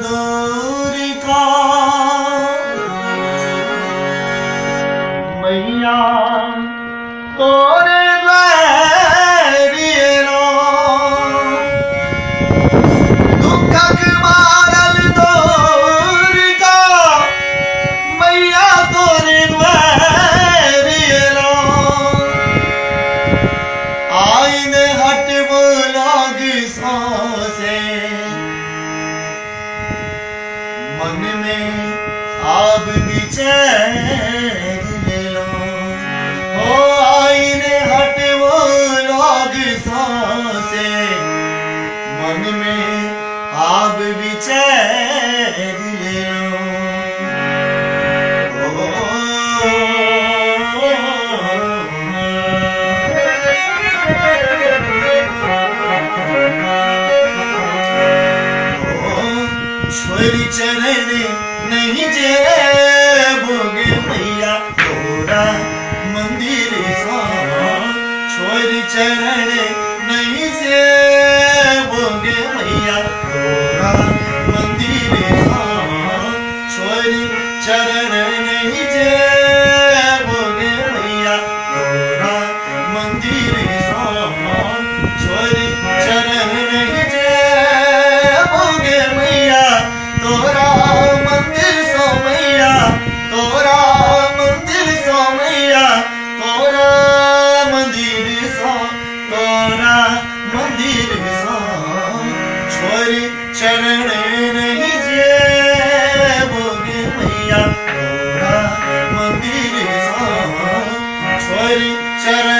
दूर का मैया तोरे लहरियो दुखक मारल दूर का मैया तोरे लहरियो आईने हटबो लाग सांसे मन में आब बिचैर लो हो आईने हटबो लाग सांसे मन में आब बिचैर लो छोरी चरण नहीं जे बोगे मैया तोरा मंदिर सा छोरी चरण नहीं जे बोगे मैया तोरा मंदिर सा छोरी चरण नहीं जे बोगे मैया तोरा मंदिर सा छोरी चरण नहीं जे बोगे मैया तोरा मंदिर सो मैया तोरा मंदिर सो मैया तोरा मंदिर सो तोरा मंदिर सो छोरी चरण नहीं जे बोगे मैया तोरा मंदिर सो छोरी चरण